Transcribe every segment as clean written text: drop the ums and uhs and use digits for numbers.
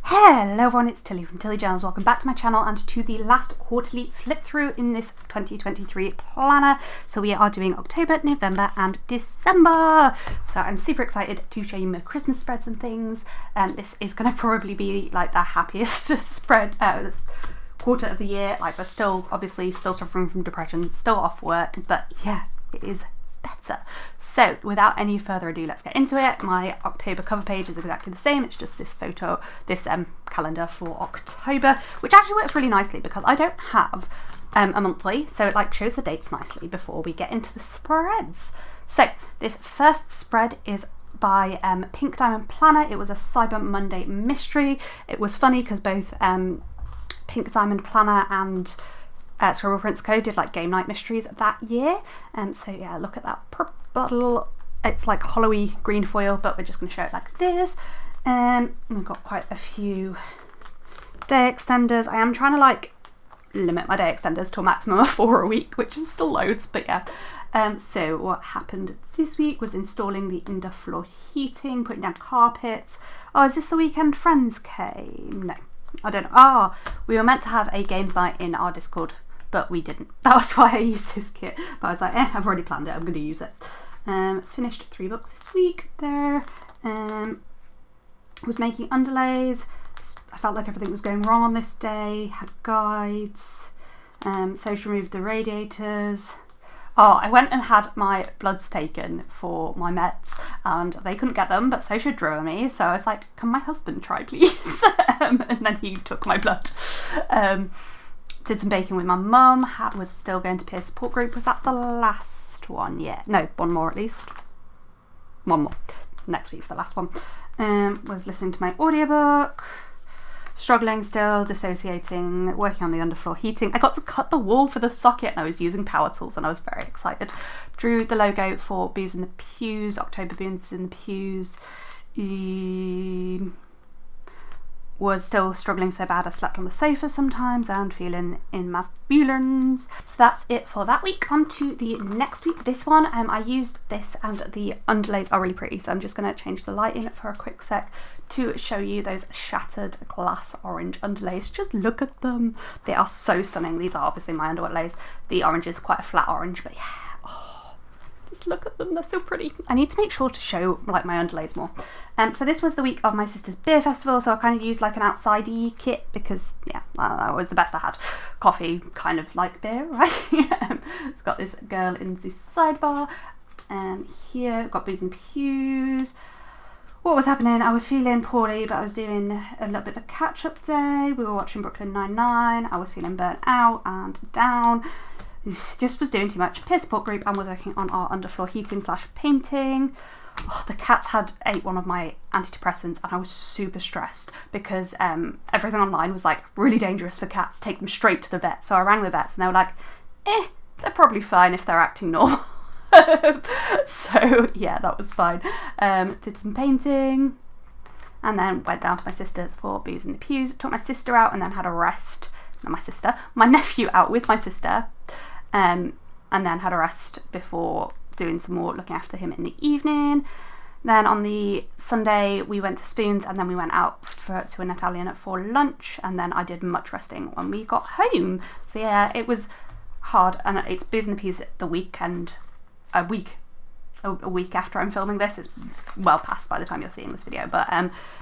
Hello everyone, it's Tilly from Tilly Journals. Welcome back to my channel and to the last quarterly flip through in this 2023 planner. So we are doing October, November and December. So I'm super excited to show you my Christmas spreads and things. This is going to probably be like the happiest spread quarter of the year. Like we're still obviously still suffering from depression, still off work, but yeah, it is better. So without any further ado, let's get into it. My October cover page is exactly the same. It's just this photo, this calendar for October, which actually works really nicely because I don't have a monthly, so it like shows the dates nicely before we get into the spreads. So this first spread is by Pink Diamond Planner. It was a Cyber Monday mystery. It was funny because both Pink Diamond Planner and Scribble Prince Co did like game night mysteries that year, so yeah, look at that purple, it's like hollowy green foil, but we're just going to show it like this. We've got quite a few day extenders. I am trying to like limit my day extenders to a maximum of 4 a week, which is still loads, but yeah. So what happened this week was installing the underfloor heating, putting down carpets. Oh, is this the weekend friends came? No, I don't know. Oh, we were meant to have a games night in our Discord, but we didn't. That was why I used this kit. But I was like, I've already planned it, I'm going to use it. Finished 3 books this week there. Was making underlays. I felt like everything was going wrong on this day. Had guides. So she removed the radiators. Oh, I went and had my bloods taken for my meds and they couldn't get them, but Sosha drove me. So I was like, can my husband try please? And then he took my blood. Did some baking with my mum. Was still going to peer support group. Was that the last one? Yeah, no, one more at least. One more. Next week's the last one. Was listening to my audiobook. Struggling still, dissociating, working on the underfloor heating. I got to cut the wall for the socket and I was using power tools and I was very excited. Drew the logo for Booze in the Pews, October Booze in the Pews. Was still struggling so bad I slept on the sofa sometimes and feeling in my feelings. So that's it for that week. On to the next week. This one, I used this and the underlays are really pretty, so I'm just going to change the light in for a quick sec to show you those shattered glass orange underlays. Just look at them. They are so stunning. These are obviously my underlays. The orange is quite a flat orange, but yeah. Just look at them, they're so pretty. I need to make sure to show like my underlays more. So this was the week of my sister's beer festival, so I kind of used like an outside-y kit because yeah, that was the best I had. Coffee, kind of like beer, right? It's got this girl in the sidebar. Here, got Booze and Pews. What was happening? I was feeling poorly, but I was doing a little bit of a catch-up day. We were watching Brooklyn Nine-Nine. I was feeling burnt out and down. Just was doing too much. Peer support group and was working on our underfloor heating / painting. Oh, the cats had ate one of my antidepressants and I was super stressed because everything online was like really dangerous for cats, take them straight to the vet. So I rang the vets and they were like, they're probably fine if they're acting normal. So yeah, that was fine. Did some painting and then went down to my sister's for Booze in the Pews. Took my sister out and then had a rest. Not my sister, my nephew out with my sister. And then had a rest before doing some more looking after him in the evening. Then on the Sunday we went to Spoons and then we went out to an Italian for lunch and then I did much resting when we got home. So yeah, it was hard and it's Booze in the Pews the weekend, a week after I'm filming this. It's well past by the time you're seeing this video, but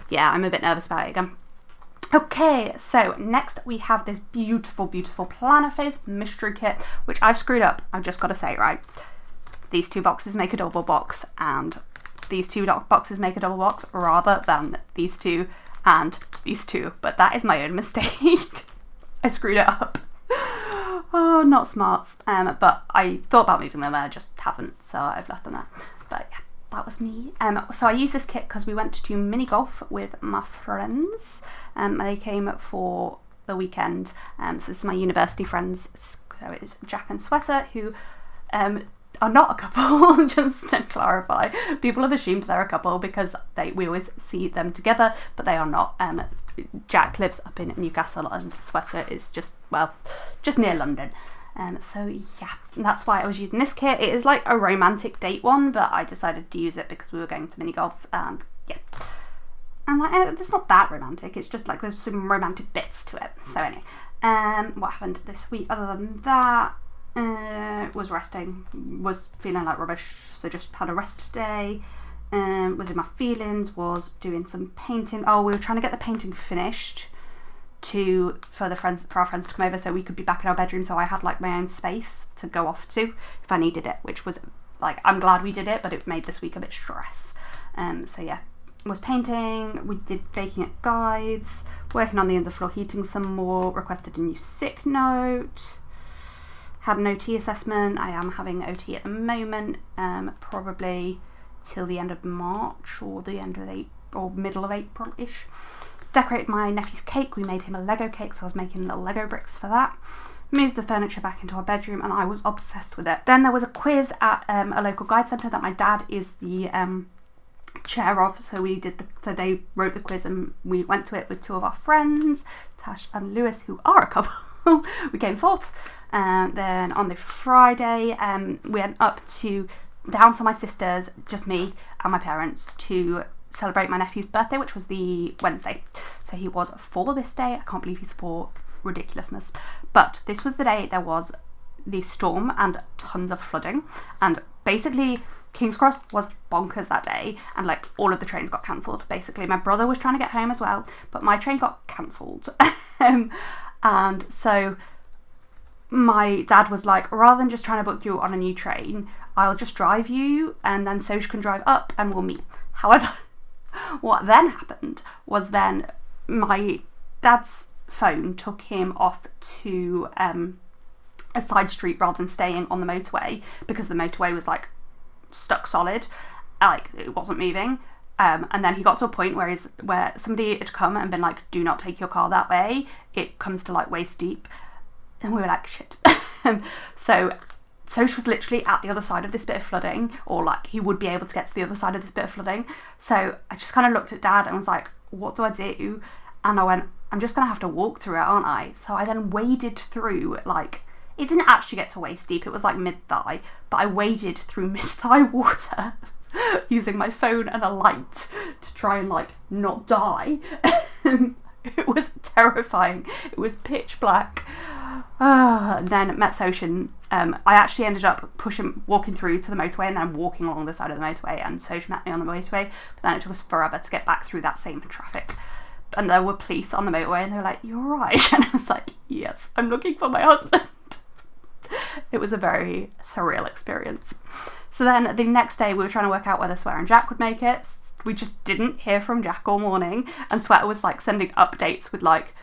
yeah, I'm a bit nervous about it again. Okay, so next we have this beautiful, beautiful Plannerface mystery kit, which I've screwed up, I've just got to say, right? These 2 boxes make a double box, and these 2 boxes make a double box rather than these 2 and these 2, but that is my own mistake. I screwed it up. Oh, not smart, but I thought about moving them and I just haven't, so I've left them there. But yeah, that was me. So I used this kit because we went to do mini golf with my friends. They came for the weekend. So this is my university friends. So it's Jack and Sweater, who are not a couple, just to clarify. People have assumed they're a couple because we always see them together, but they are not. Jack lives up in Newcastle and Sweater is just near London. So yeah, that's why I was using this kit. It is like a romantic date one, but I decided to use it because we were going to mini golf and yeah. And like, it's not that romantic, it's just like there's some romantic bits to it. So anyway, what happened this week other than that? Was resting, was feeling like rubbish, so just had a rest day. Was in my feelings, was doing some painting. Oh, we were trying to get the painting finished for our friends to come over so we could be back in our bedroom, so I had like my own space to go off to if I needed it, which was like, I'm glad we did it, but it made this week a bit stress. So yeah, was painting, we did baking at guides, working on the underfloor heating some more, requested a new sick note, had an OT assessment. I am having OT at the moment, probably till the end of March or the end of or middle of April-ish. Decorated my nephew's cake. We made him a Lego cake, so I was making little Lego bricks for that. Moved the furniture back into our bedroom, and I was obsessed with it. Then there was a quiz at a local guide centre that my dad is the chair of, so they wrote the quiz and we went to it with two of our friends, Tash and Lewis, who are a couple. We came fourth. Then on the Friday, we went down to my sister's, just me and my parents, to celebrate my nephew's birthday, which was the Wednesday. So he was 4 this day. I can't believe he's 4. Ridiculousness. But this was the day there was the storm and tons of flooding, and basically King's Cross was bonkers that day, and like all of the trains got cancelled. Basically my brother was trying to get home as well, but my train got cancelled. And so my dad was like, rather than just trying to book you on a new train, I'll just drive you, and then Soj can drive up and we'll meet. However, what then happened was then my dad's phone took him off to a side street rather than staying on the motorway, because the motorway was like stuck solid, like it wasn't moving. And then he got to a point where somebody had come and been like, do not take your car that way, it comes to like waist deep. And we were like, shit. So Soch was literally at the other side of this bit of flooding, or like he would be able to get to the other side of this bit of flooding. So I just kind of looked at Dad and was like, what do I do? And I went, I'm just gonna have to walk through it, aren't I? So I then waded through, like, it didn't actually get to waist deep, it was like mid-thigh, but I waded through mid-thigh water using my phone and a light to try and like not die. It was terrifying. It was pitch black. Then met Soch. I actually ended up walking through to the motorway and then walking along the side of the motorway, and Soch met me on the motorway, but then it took us forever to get back through that same traffic. And there were police on the motorway and they were like, you're right. And I was like, yes, I'm looking for my husband. It was a very surreal experience. So then the next day we were trying to work out whether Sweater and Jack would make it. We just didn't hear from Jack all morning, and Sweater was like sending updates with like,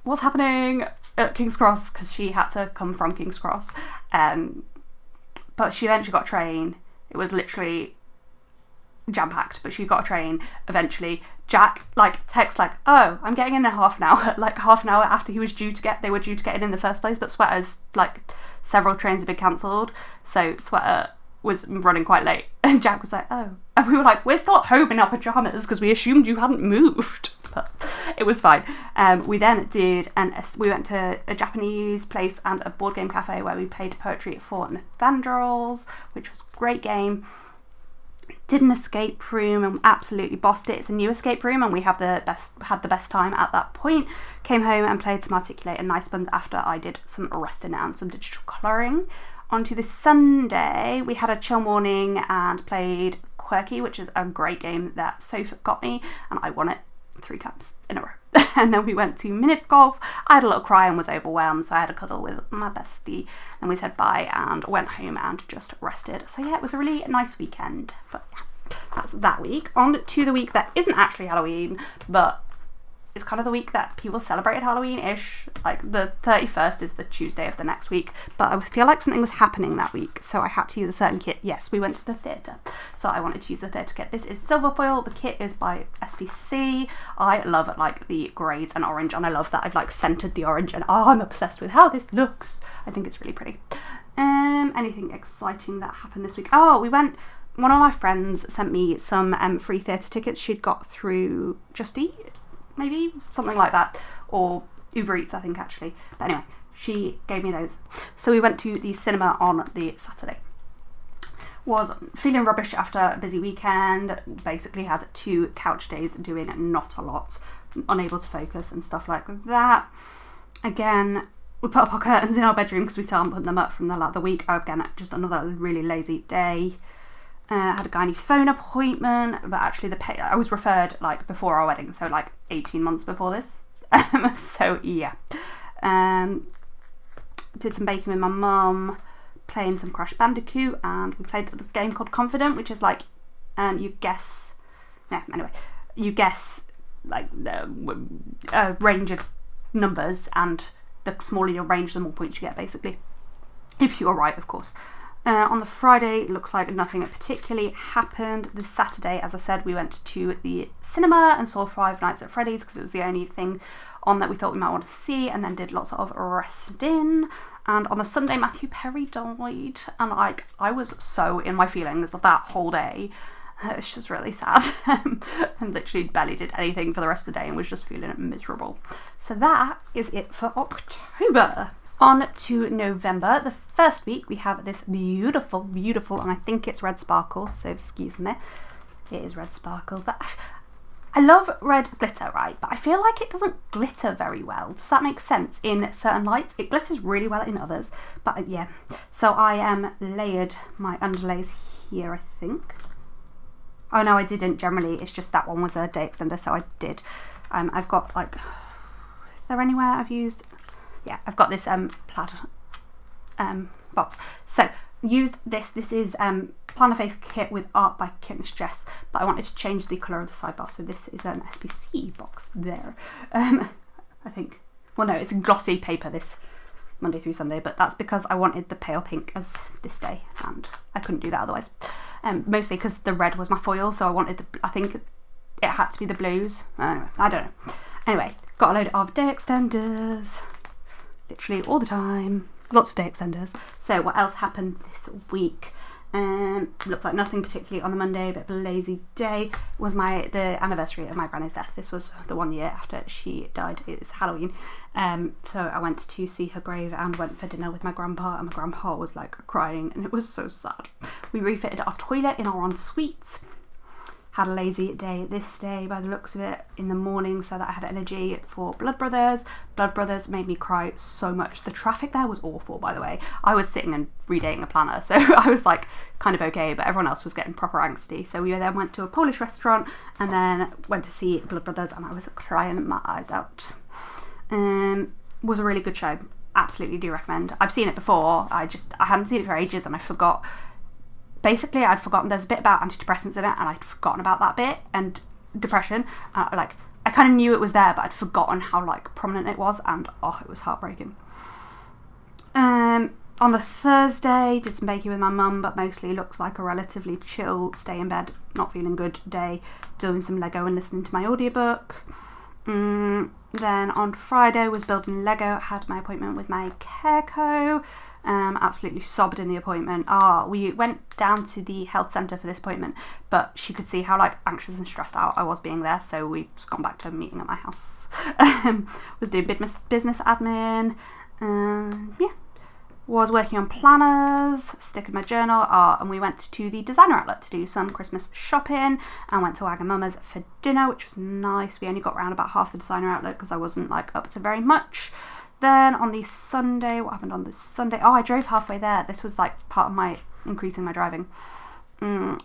what's happening at King's Cross, because she had to come from King's Cross. But she eventually got a train. It was literally jam-packed, but she got a train eventually. Jack like texts like, oh, I'm getting in half an hour, like half an hour after they were due to get in the first place, but Sweater's like several trains had been cancelled, so Sweater was running quite late, and Jack was like, oh, and we were like, we're still at home in our pajamas because we assumed you hadn't moved. But it was fine. We then we went to a Japanese place and a board game cafe where we played poetry for Nathandrals, which was a great game. Did an escape room and absolutely bossed it. It's a new escape room and we had the best time at that point. Came home and played some Articulate and Nice Buns after I did some resting and some digital colouring. Onto the Sunday, we had a chill morning and played Quirky, which is a great game that Sophie got me, and I won it 3 times in a row. And then we went to minute golf. I had a little cry and was overwhelmed, so I had a cuddle with my bestie, and we said bye and went home and just rested. So yeah, it was a really nice weekend. But yeah, that's that week. On to the week that isn't actually Halloween, but it's kind of the week that people celebrated Halloween-ish. Like the 31st is the Tuesday of the next week, but I feel like something was happening that week, so I had to use a certain kit. Yes, we went to the theatre, so I wanted to use the theatre kit. This is silver foil. The kit is by SPC. I love like the greys and orange, and I love that I've like centered the orange, and I'm obsessed with how this looks. I think it's really pretty. Anything exciting that happened this week? Oh, one of my friends sent me some free theatre tickets she'd got through Just Eat, maybe something like that, or Uber Eats, I think, actually. But anyway, she gave me those. So we went to the cinema on the Saturday. Was feeling rubbish after a busy weekend. Basically had 2 couch days doing not a lot, unable to focus and stuff like that. Again, we put up our curtains in our bedroom because we still haven't put them up from the week. Again, just another really lazy day. Had a gynae phone appointment, but actually I was referred like before our wedding, so like 18 months before this. So yeah. Did some baking with my mum, playing some Crash Bandicoot, and we played a game called Confident, which is like you guess like a range of numbers, and the smaller your range, the more points you get, basically, if you are right, of course. On the Friday, it looks like nothing particularly happened. This Saturday, as I said, we went to the cinema and saw Five Nights at Freddy's because it was the only thing on that we thought we might want to see, and then did lots of resting. And on the Sunday, Matthew Perry died, and like I was so in my feelings that whole day. It's just really sad. And literally barely did anything for the rest of the day and was just feeling miserable. So that is it for October. On to November. The first week we have this beautiful, and I think it's red sparkle, so excuse me. It is red sparkle, but I love red glitter, right? But I feel like it doesn't glitter very well. Does that make sense? In certain lights, it glitters really well in others. But yeah, so I layered my underlays here, I think. Oh no, I didn't generally. It's just that one was a day extender, so I did. I've got like, is there anywhere I've used? Yeah, I've got this plaid box. So used this. This is Plannerface kit with art by Kitness Jess, but I wanted to change the colour of the sidebar, so this is an SPC box there. I think. Well, no, it's a glossy paper this Monday through Sunday, but that's because I wanted the pale pink as this day, and I couldn't do that otherwise. Mostly because the red was my foil, so I wanted I think it had to be the blues. I don't know. Anyway, got a load of day extenders. Literally all the time. Lots of day extenders. So what else happened this week? Looked like nothing particularly on the Monday, a bit of a lazy day. It was the anniversary of my granny's death. This was the 1 year after she died. It's Halloween. So I went to see her grave and went for dinner with my grandpa, and my grandpa was like crying, and it was so sad. We refitted our toilet in our ensuite. Had a lazy day this day by the looks of it in the morning, so that I had energy for Blood Brothers. Blood Brothers made me cry so much. The traffic there was awful, by the way. I was sitting and reading a planner, so I was like kind of okay, but everyone else was getting proper angsty. So we then went to a Polish restaurant and then went to see Blood Brothers, and I was crying my eyes out. Was a really good show. Absolutely do recommend. I've seen it before. I hadn't seen it for ages, and I forgot. Basically, I'd forgotten there's a bit about antidepressants in it, and I'd forgotten about that bit, and depression. I kind of knew it was there, but I'd forgotten how like prominent it was, and it was heartbreaking. On the Thursday, did some baking with my mum, but mostly looks like a relatively chill, stay in bed, not feeling good day, doing some Lego and listening to my audiobook. Then on Friday was building Lego, had my appointment with my care co. Absolutely sobbed in the appointment. We went down to the health centre for this appointment, but she could see how like anxious and stressed out I was being there, so we've just gone back to a meeting at my house. Was doing business admin. Was working on planners, sticking my journal, and we went to the designer outlet to do some Christmas shopping, and went to Wagamama's for dinner, which was nice. We only got around about half the designer outlet because I wasn't like up to very much. Then on the Sunday, what happened on the Sunday? I drove halfway there. This was like part of my increasing my driving.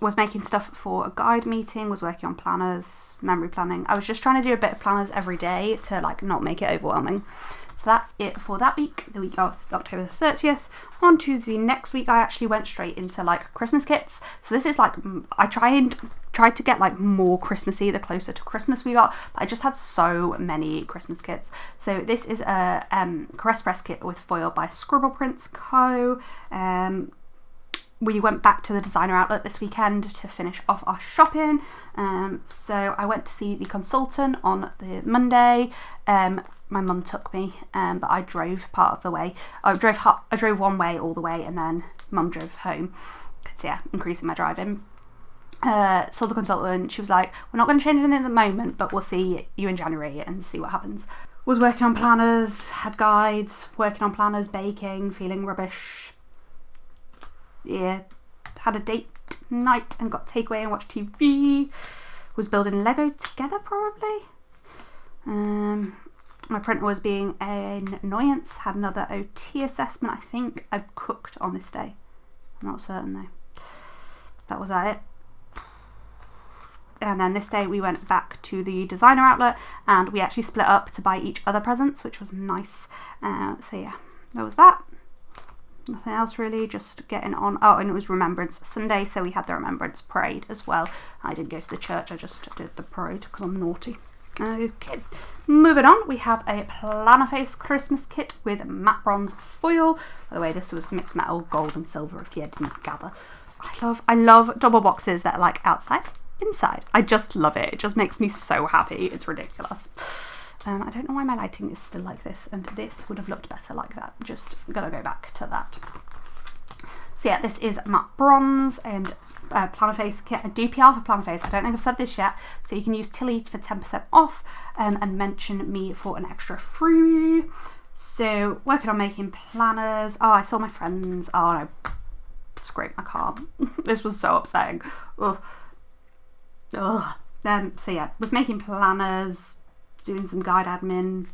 Was making stuff for a guide meeting, was working on planners, memory planning. I was just trying to do a bit of planners every day to like not make it overwhelming. So that's it for that week, the week of October the 30th. On to the next week, I actually went straight into like Christmas kits. So this is like, I tried to get like more Christmassy the closer to Christmas we got, but I just had so many Christmas kits. So this is a Caress Press kit with foil by Scribble Prints Co. We went back to the designer outlet this weekend to finish off our shopping. So I went to see the consultant on the Monday. My mum took me, but I drove part of the way. I drove one way all the way, and then mum drove home. Because yeah, increasing my driving. Saw the consultant. She was like, "We're not going to change anything at the moment, but we'll see you in January and see what happens." Was working on planners, had guides, working on planners, baking, feeling rubbish. Yeah, had a date night and got takeaway and watched TV. Was building Lego together probably. My printer was being an annoyance. Had another OT assessment. I think I cooked on this day. I'm not certain though. That was it. And then this day we went back to the designer outlet and we actually split up to buy each other presents, which was nice. So yeah, that was that. Nothing else really, just getting on. Oh, and it was Remembrance Sunday, so we had the Remembrance Parade as well. I didn't go to the church, I just did the parade because I'm naughty. Okay, moving on, we have a Plannerface Christmas kit with matte bronze foil. By the way, this was mixed metal, gold and silver if you didn't gather. I love double boxes that are like outside, inside. I just love it. It just makes me so happy. It's ridiculous. I don't know why my lighting is still like this, and this would have looked better like that. Just gotta go back to that. So yeah, this is matte bronze and Plannerface kit. I do PR for Plannerface. I don't think I've said this yet. So you can use Tilly for 10% off and mention me for an extra free. So working on making planners. Oh, I saw my friends. Oh, and I scraped my car. This was so upsetting. Ugh. Ugh. So yeah, was making planners, doing some guide admin,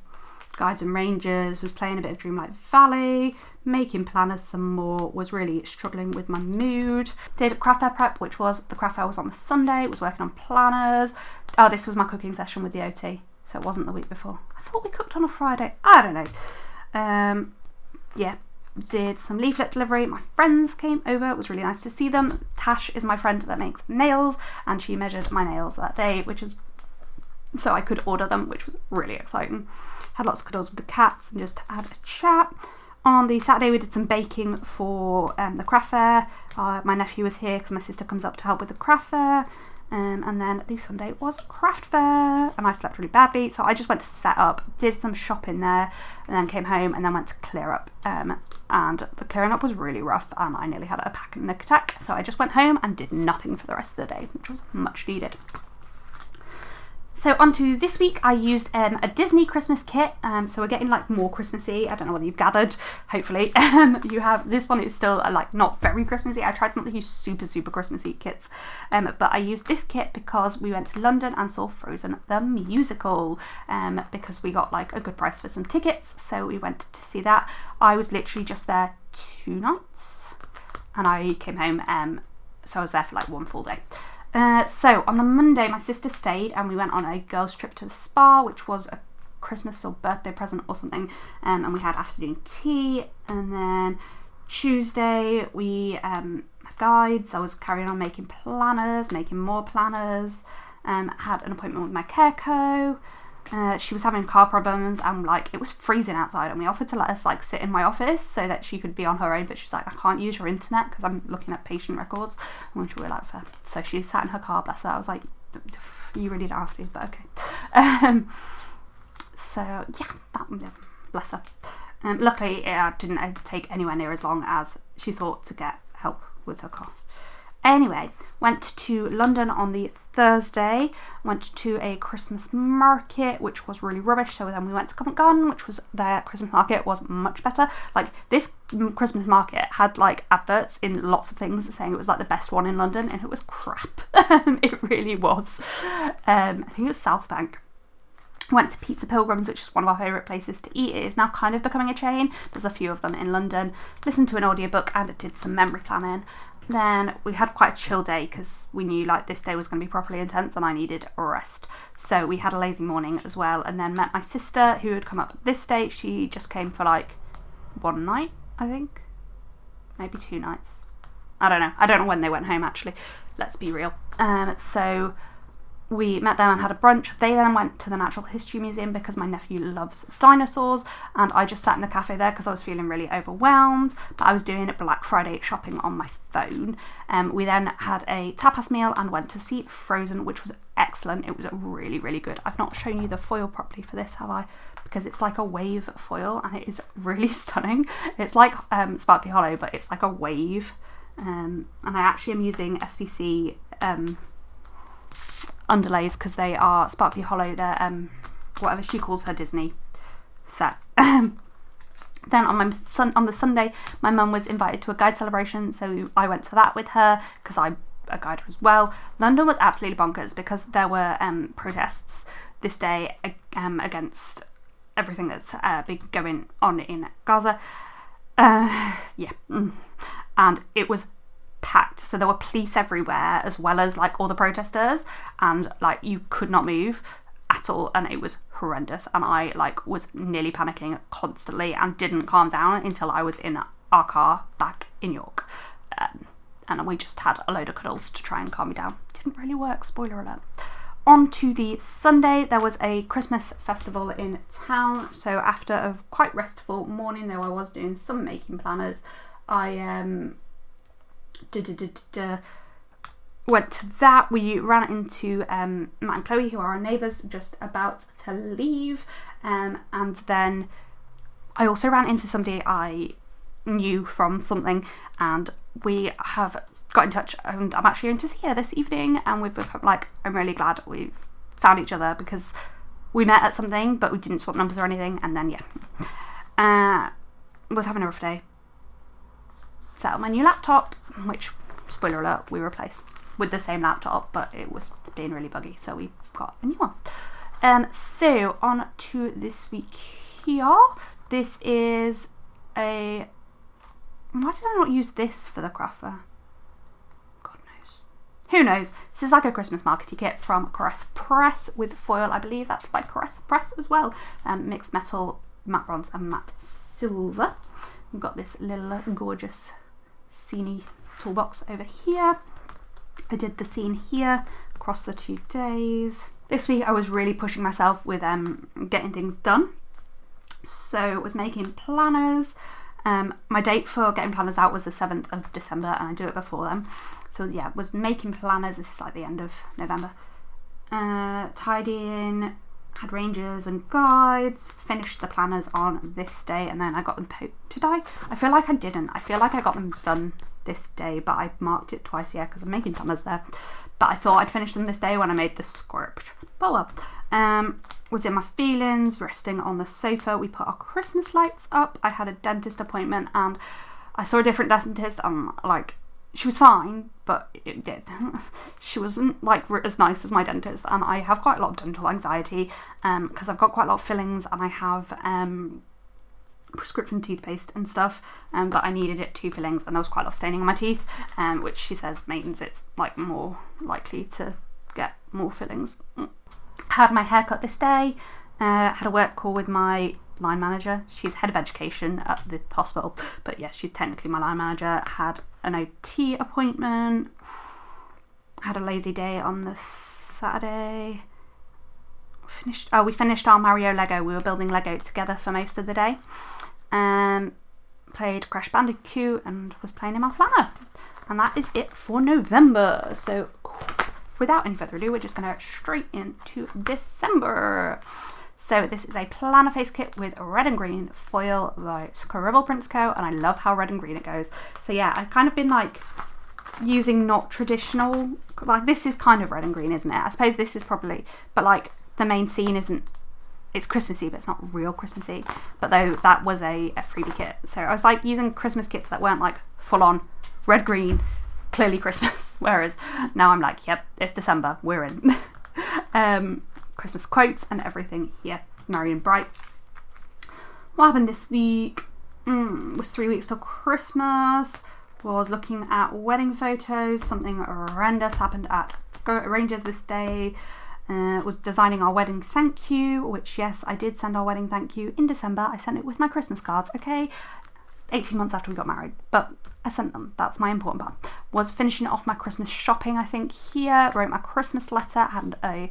guides and rangers, was playing a bit of Dreamlight Valley, making planners some more, was really struggling with my mood. Did craft fair prep, which was, the craft fair was on the Sunday, was working on planners. Oh, this was my cooking session with the OT, so it wasn't the week before. I thought we cooked on a Friday, I don't know. Yeah, did some leaflet delivery. My friends came over, it was really nice to see them. Tash is my friend that makes nails, and she measured my nails that day, which is so I could order them, which was really exciting. Had lots of cuddles with the cats and just had a chat. On the Saturday we did some baking for the craft fair. My nephew was here because my sister comes up to help with the craft fair. And then the Sunday was craft fair and I slept really badly, so I just went to set up, did some shopping there, and then came home and then went to clear up. And the clearing up was really rough and I nearly had a panic attack, so I just went home and did nothing for the rest of the day, which was much needed. So on to this week, I used a Disney Christmas kit, so we're getting like more Christmassy. I don't know whether you've gathered, hopefully. You have, this one is still like not very Christmassy. I tried not to use super Christmassy kits, but I used this kit because we went to London and saw Frozen the musical, because we got like a good price for some tickets, so we went to see that. I was literally just there 2 nights and I came home, so I was there for like 1 full day. So on the Monday my sister stayed and we went on a girls trip to the spa, which was a Christmas or birthday present or something, and we had afternoon tea. And then Tuesday we had guides. I was carrying on making planners, making more planners, had an appointment with my care co. She was having car problems and like it was freezing outside, and we offered to let us like sit in my office so that she could be on her own, but she's like, I can't use your internet because I'm looking at patient records. And we were like, fair. So she sat in her car, bless her. I was like, you really don't have to, but okay. So yeah, bless her. Luckily it didn't take anywhere near as long as she thought to get help with her car. Anyway, went to London on the Thursday, went to a Christmas market, which was really rubbish. So then we went to Covent Garden, which was their Christmas market, was much better. Like this Christmas market had like adverts in lots of things saying it was like the best one in London, and it was crap. It really was. I think it was South Bank. Went to Pizza Pilgrims, which is one of our favourite places to eat. It is now kind of becoming a chain. There's a few of them in London. Listened to an audiobook and did some memory planning. Then we had quite a chill day because we knew like this day was going to be properly intense and I needed a rest. So we had a lazy morning as well, and then met my sister who had come up this day. She just came for like 1 night, I think. Maybe 2 nights. I don't know when they went home actually. Let's be real. So we met them and had a brunch. They then went to the Natural History Museum because my nephew loves dinosaurs, and I just sat in the cafe there because I was feeling really overwhelmed, but I was doing Black Friday shopping on my phone. We then had a tapas meal and went to see Frozen, which was excellent. It was really good. I've not shown you the foil properly for this, have I? Because it's like a wave foil and it is really stunning. It's like Sparkly Hollow, but it's like a wave. And I actually am using SPC underlays because they are Sparkly Hollow. They're whatever she calls her Disney set. Then on the Sunday, my mum was invited to a guide celebration, so I went to that with her because I'm a guide as well. London was absolutely bonkers because there were protests this day against everything that's been going on in Gaza. And it was packed, so there were police everywhere as well as like all the protesters, and like you could not move at all, and it was horrendous, and I like was nearly panicking constantly and didn't calm down until I was in our car back in York, and we just had a load of cuddles to try and calm me down. Didn't really work, spoiler alert. On to the Sunday, there was a Christmas festival in town, so after a quite restful morning, though I was doing some making planners, I went to that. We ran into Matt and Chloe, who are our neighbours, just about to leave, and then I also ran into somebody I knew from something, and we have got in touch, and I'm actually going to see her this evening, and we've become like, I'm really glad we've found each other because we met at something but we didn't swap numbers or anything, and then was having a rough day. Set up my new laptop, which, spoiler alert, we replaced with the same laptop, but it was being really buggy, so we got a new one. So on to this week here. This is why did I not use this for the craft fair? God knows. Who knows? This is like a Christmas markety kit from Caress Press with foil. I believe that's by Caress Press as well. Mixed metal, matte bronze and matte silver. We've got this little gorgeous sceney toolbox over here. I did the scene here across the 2 days. This week I was really pushing myself with getting things done. So was making planners. My date for getting planners out was the 7th of December, and I do it before then. So yeah, was making planners. This is like the end of November. Tidying, had ranges and guides, finished the planners on this day, and then I got them did I? I feel like I didn't. I feel like I got them done this day, but I marked it twice, yeah, because I'm making planners there. But I thought I'd finish them this day when I made the script. But well. Was in my feelings, resting on the sofa. We put our Christmas lights up. I had a dentist appointment and I saw a different dentist, and like, she was fine, but she wasn't like as nice as my dentist, and I have quite a lot of dental anxiety because I've got quite a lot of fillings, and I have prescription toothpaste and stuff, but I needed it 2 fillings, and there was quite a lot of staining on my teeth, which she says means it's like more likely to get more fillings. Had my hair cut this day, had a work call with my line manager. She's head of education at the hospital, but yes, she's technically my line manager. Had an OT appointment, had a lazy day on the Saturday. We finished our Mario Lego. We were building Lego together for most of the day. Played Crash Bandicoot and was playing in my planner. And that is it for November. So without any further ado, we're just going to straight into December. So this is a Plannerface kit with red and green foil by Scribble Prints Co. And I love how red and green it goes. So yeah, I've kind of been like using not traditional, like this is kind of red and green, isn't it? I suppose this is probably, but like the main scene isn't, it's Christmassy, but it's not real Christmassy. But though that was a freebie kit. So I was like using Christmas kits that weren't like full on red, green, clearly Christmas. Whereas now I'm like, yep, it's December, we're in. Christmas quotes and everything here, merry and bright. What happened this week? Was 3 weeks till Christmas. Was looking at wedding photos. Something horrendous happened at Rangers this day. Was designing our wedding thank you, which yes, I did send our wedding thank you in December. I sent it with my Christmas cards, okay? 18 months after we got married, but I sent them. That's my important part. Was finishing off my Christmas shopping, I think, here. Wrote my Christmas letter. Had a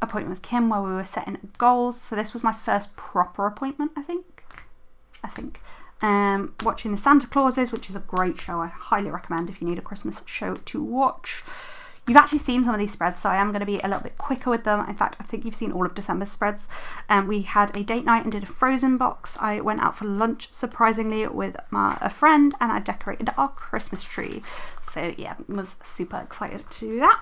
appointment with Kim where we were setting goals. So this was my first proper appointment, I think. Watching the Santa Clauses, which is a great show. I highly recommend if you need a Christmas show to watch. You've actually seen some of these spreads, so I am going to be a little bit quicker with them. In fact, I think you've seen all of December's spreads. We had a date night and did a Frozen box. I went out for lunch, surprisingly, with a friend, and I decorated our Christmas tree. So yeah, was super excited to do that.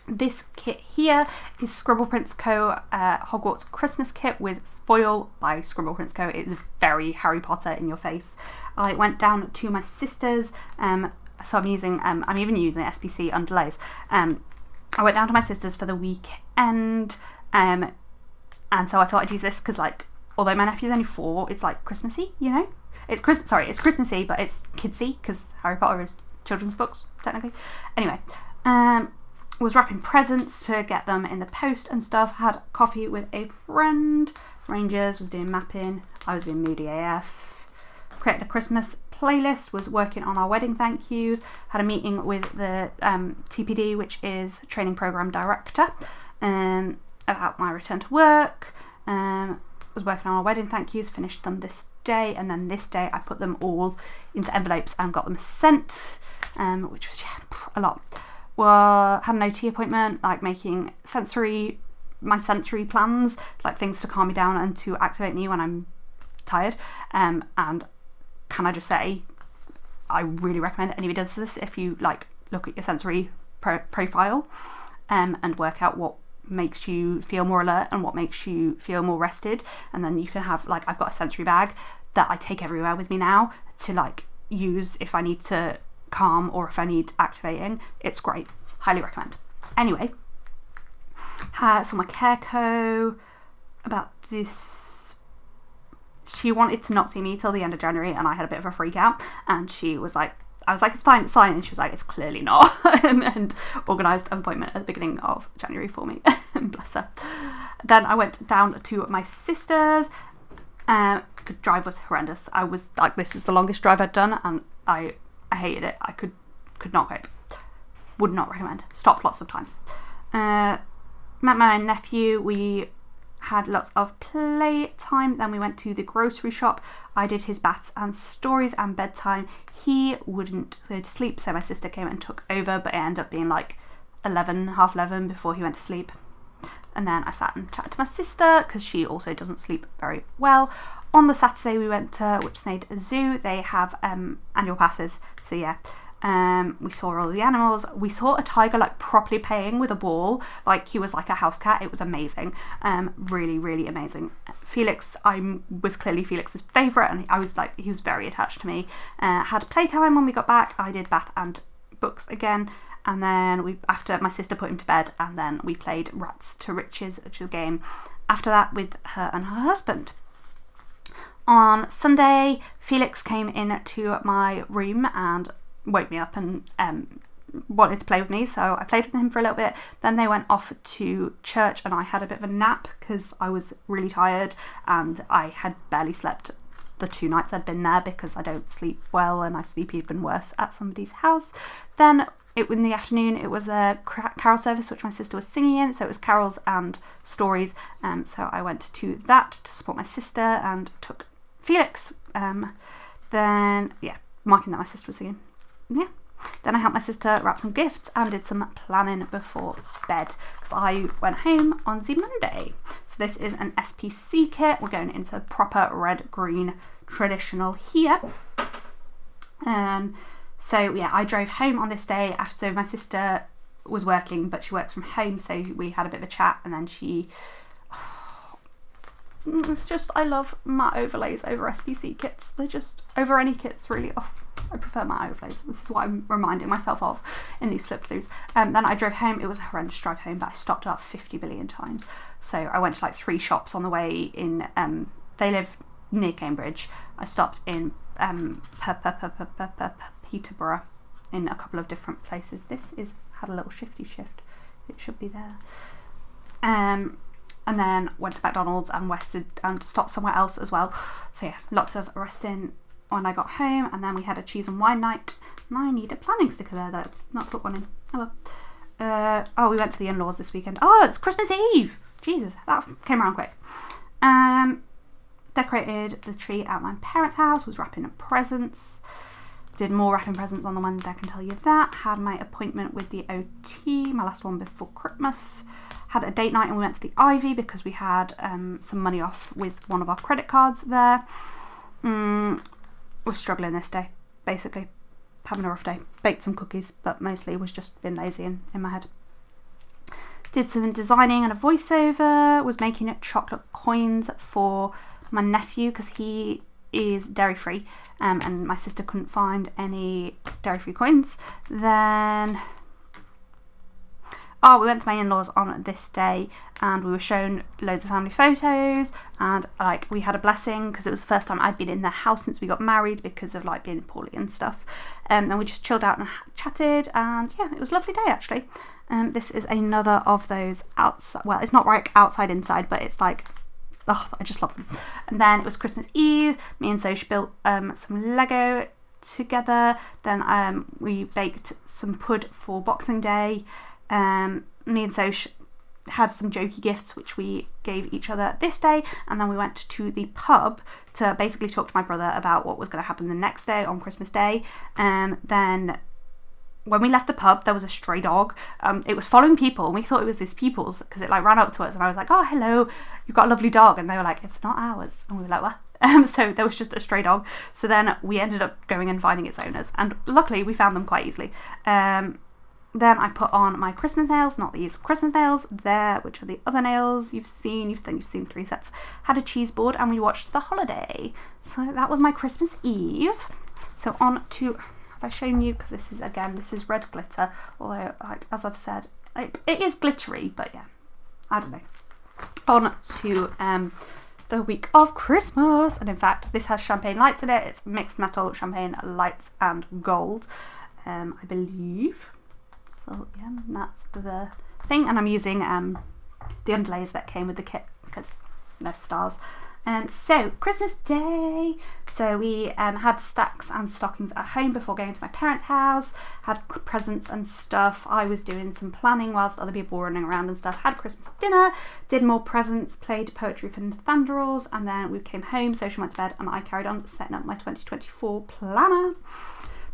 This kit here is Scribble Prints Co. Hogwarts Christmas kit with foil by Scribble Prints Co. It's very Harry Potter in your face. I went down to my sister's, so I'm even using SPC underlays. I went down to my sister's for the weekend, and so I thought I'd use this because, like, although my nephew's only 4, it's like Christmassy, you know? It's Christmassy, but it's kidsy because Harry Potter is children's books, technically. Anyway, was wrapping presents to get them in the post and stuff. Had coffee with a friend. Rangers, was doing mapping. I was being moody AF. Created a Christmas playlist. Was working on our wedding thank yous. Had a meeting with the TPD, which is Training Program Director, about my return to work. Was working on our wedding thank yous. Finished them this day, and then this day I put them all into envelopes and got them sent, which was a lot. Well, had an OT appointment, like making my sensory plans, like things to calm me down and to activate me when I'm tired. And can I just say, I really recommend anybody does this if you like look at your sensory profile, and work out what makes you feel more alert and what makes you feel more rested, and then you can have, like, I've got a sensory bag that I take everywhere with me now to like use if I need to calm or if I need activating. It's great, highly recommend. Anyway, saw my care co about this. She wanted to not see me till the end of January, and I had a bit of a freak out, and she was like, I was like, it's fine, and she was like, it's clearly not, and organised an appointment at the beginning of January for me. Bless her. Then I went down to my sister's. The drive was horrendous. I was like, this is the longest drive I'd done, and I hated it. I could not cope. Would not recommend. Stopped lots of times. Met my nephew. We had lots of play time. Then we went to the grocery shop. I did his baths and stories and bedtime. He wouldn't go to sleep, so my sister came and took over, but it ended up being like 11, half 11 before he went to sleep. And then I sat and chatted to my sister because she also doesn't sleep very well. On the Saturday we went to Whipsnade Zoo. They have annual passes, so yeah. We saw all the animals. We saw a tiger like properly playing with a ball, like he was like a house cat. It was amazing. Really, really amazing. Felix, was clearly Felix's favourite, and I was like, he was very attached to me. Had playtime when we got back. I did bath and books again. And then after my sister put him to bed, and then we played Rats to Riches, which is a game after that with her and her husband. On Sunday, Felix came into my room and woke me up and wanted to play with me, so I played with him for a little bit. Then they went off to church, and I had a bit of a nap because I was really tired and I had barely slept the 2 nights I'd been there because I don't sleep well, and I sleep even worse at somebody's house. Then in the afternoon it was a carol service which my sister was singing in, so it was carols and stories, so I went to that to support my sister and took Felix, then yeah, marking that my sister was singing. Yeah, then I helped my sister wrap some gifts and did some planning before bed because I went home on the Monday. So this is an SPC kit. We're going into proper red green traditional here. So yeah, I drove home on this day after my sister was working, but she works from home, so we had a bit of a chat, and then I love matte overlays over SPC kits. They're just, over any kits really. I prefer matte overlays. This is what I'm reminding myself of in these flip-throughs. Then I drove home. It was a horrendous drive home, but I stopped about 50 billion times. So I went to like 3 shops on the way in, they live near Cambridge. I stopped in Peterborough in a couple of different places. This had a little shifty shift. It should be there. And then went to McDonald's and rested and stopped somewhere else as well. So yeah, lots of resting when I got home. And then we had a cheese and wine night. And I need a planning sticker there though. Not put one in. Oh well. We went to the in-laws this weekend. Oh, it's Christmas Eve! Jesus, that came around quick. Decorated the tree at my parents' house. Was wrapping up presents. Did more wrapping presents on the Wednesday, I can tell you that. Had my appointment with the OT, my last one before Christmas. Had a date night and we went to the Ivy because we had some money off with one of our credit cards there. Was struggling this day, basically. Having a rough day. Baked some cookies, but mostly was just been lazy in my head. Did some designing and a voiceover. Was making chocolate coins for my nephew because he is dairy free, and my sister couldn't find any dairy free coins. Then we went to my in-laws on this day and we were shown loads of family photos, and like we had a blessing because it was the first time I'd been in their house since we got married because of like being poorly and stuff, and we just chilled out and chatted, and yeah, it was a lovely day actually. This is another of those outside, well, it's not right outside inside, but it's like, oh, I just love them. And then it was Christmas Eve. Me and Soch built some Lego together. Then we baked some pud for Boxing Day. Me and Soch had some jokey gifts which we gave each other this day, and then we went to the pub to basically talk to my brother about what was going to happen the next day on Christmas Day. Then when we left the pub, there was a stray dog. It was following people, and we thought it was this people's because it like ran up to us, and I was like, oh, hello, you've got a lovely dog. And they were like, it's not ours. And we were like, what? So there was just a stray dog. So then we ended up going and finding its owners, and luckily we found them quite easily. Then I put on my Christmas nails, not these Christmas nails there, which are the other nails you've seen. You've seen 3 sets. Had a cheese board, and we watched The Holiday. So that was my Christmas Eve. So on to, have I shown you? Because this is red glitter. Although, like, as I've said, it is glittery, but yeah, I don't know. On to the week of Christmas, and in fact, this has champagne lights in it. It's mixed metal, champagne lights, and gold, I believe. So yeah, that's the thing, and I'm using the underlays that came with the kit because they're stars. So Christmas Day, so we had stacks and stockings at home before going to my parents' house, had presents and stuff. I was doing some planning whilst other people were running around and stuff. Had Christmas dinner, did more presents, played poetry for Nathaniel's, and then we came home, so she went to bed, and I carried on setting up my 2024 planner.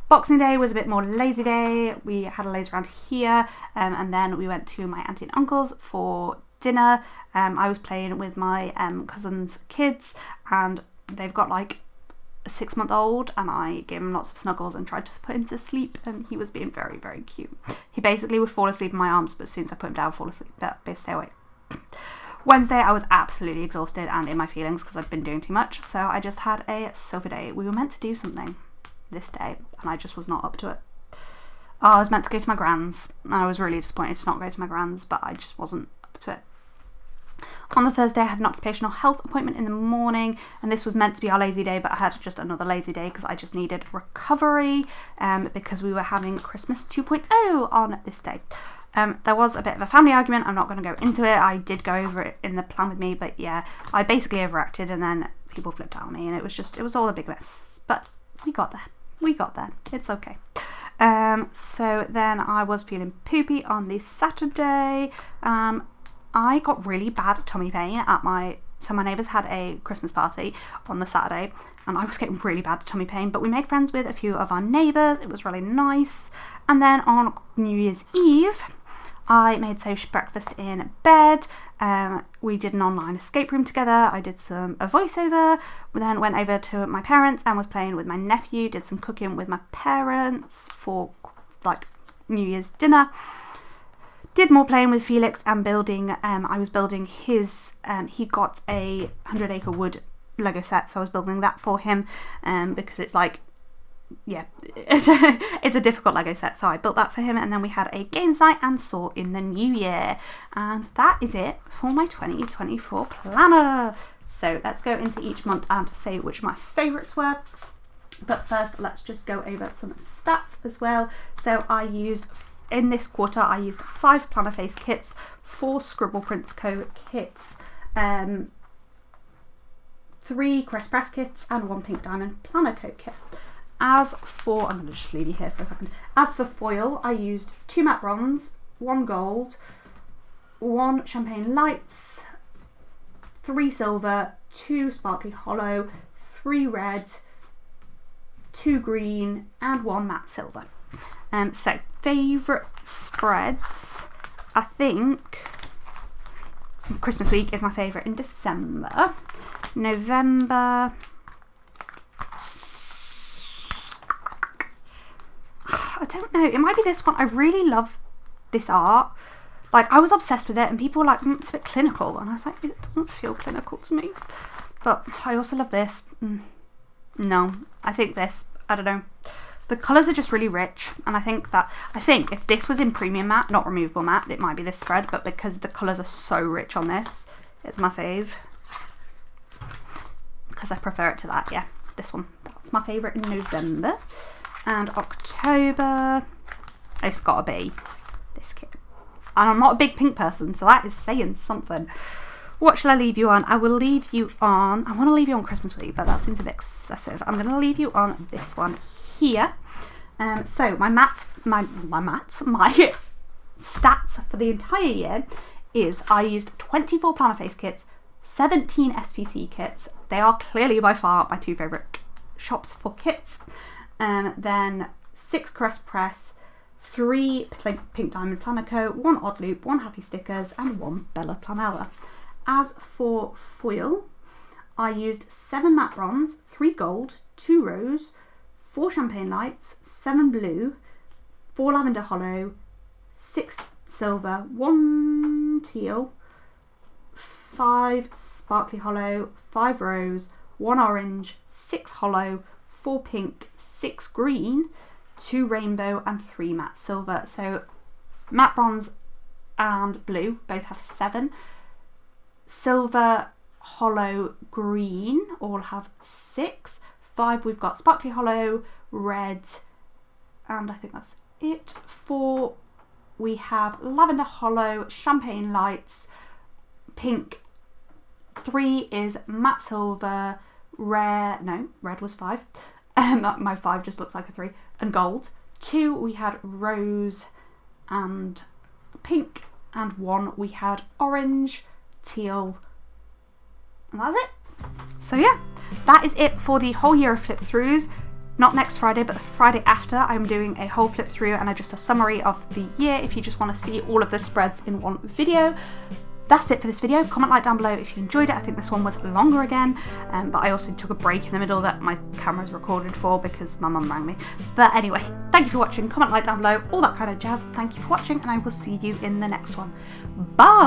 Boxing Day was a bit more lazy day. We had a laze around here, and then we went to my auntie and uncle's for dinner. I was playing with my cousin's kids, and they've got like a 6-month-old, and I gave him lots of snuggles and tried to put him to sleep, and he was being very, very cute. He basically would fall asleep in my arms, but as soon as I put him down, fall asleep. But stay away. Wednesday, I was absolutely exhausted and in my feelings because I'd been doing too much, so I just had a sofa day. We were meant to do something this day, and I just was not up to it. I was meant to go to my gran's, and I was really disappointed to not go to my gran's, but I just wasn't up to it. On the Thursday, I had an occupational health appointment in the morning, and this was meant to be our lazy day, but I had just another lazy day because I just needed recovery, because we were having Christmas 2.0 on this day. There was a bit of a family argument. I'm not going to go into it. I did go over it in the plan with me, but yeah, I basically overacted, and then people flipped out on me, and it was all a big mess, but we got there. It's okay. So then I was feeling poopy on the Saturday. I got really bad tummy pain so my neighbours had a Christmas party on the Saturday, and I was getting really bad tummy pain, but we made friends with a few of our neighbours. It was really nice. And then on New Year's Eve, I made Soch breakfast in bed. We did an online escape room together. I did a voiceover. We then went over to my parents and was playing with my nephew. Did some cooking with my parents for like New Year's dinner. Did more playing with Felix and building. I was building his. He got a 100-acre wood Lego set, so I was building that for him. Because it's like, yeah, it's a difficult Lego set, so I built that for him, and then we had a games night and saw in the new year, and that is it for my 2024 planner. So let's go into each month and say which my favourites were, but first let's just go over some stats as well. So in this quarter I used 5 Plannerface kits, 4 Scribble Prints Co kits, 3 Crest Press kits, and 1 Pink Diamond Planner Co kit. As for, I'm going to just leave you here for a second. As for foil, I used 2 matte bronze, 1 gold, 1 champagne lights, 3 silver, 2 sparkly hollow, 3 red, 2 green, and 1 matte silver. So favourite spreads, I think Christmas week is my favourite in December. November, I don't know, it might be this one. I really love this art. Like, I was obsessed with it, and people were like, it's a bit clinical. And I was like, it doesn't feel clinical to me. But I also love this. No, I think this, I don't know. The colours are just really rich, and I think if this was in premium matte, not removable matte, it might be this spread, but because the colours are so rich on this, it's my fave. Because I prefer it to that, yeah. This one, that's my favourite in November. And October, it's got to be this kit. And I'm not a big pink person, so that is saying something. What shall I leave you on? I will leave you on, I want to leave you on Christmas with you, but that seems a bit excessive. I'm going to leave you on this one here. So my stats for the entire year is I used 24 Plannerface kits, 17 SPC kits. They are clearly by far my two favourite shops for kits. Then 6 Caress Press, 3 Pink Diamond Planner Co, 1 Odd Loop, 1 Happy Stickers, and 1 Bella Planella. As for foil, I used 7 matte bronze, 3 gold, 2 rose, 4 champagne lights, 7 blue, 4 lavender hollow, 6 silver, 1 teal, 5 sparkly hollow, 5 rose, 1 orange, 6 hollow, 4 pink, 6 green, 2 rainbow, and 3 matte silver. So matte bronze and blue both have 7. Silver, hollow, green all have 6. 5 we've got sparkly hollow, red, and I think that's it. 4 we have lavender hollow, champagne lights, pink. 3 is matte silver, red was 5. My 5 just looks like a 3, and gold. 2 we had rose and pink, and 1 we had orange, teal, and that's it. So yeah, that is it for the whole year of flip throughs. Not next Friday, but the Friday after, I'm doing a whole flip through and just a summary of the year if you just want to see all of the spreads in one video. That's it for this video. Comment, like down below if you enjoyed it. I think this one was longer again, but I also took a break in the middle that my camera's recorded for because my mum rang me. But anyway, thank you for watching. Comment, like down below, all that kind of jazz. Thank you for watching, and I will see you in the next one. Bye!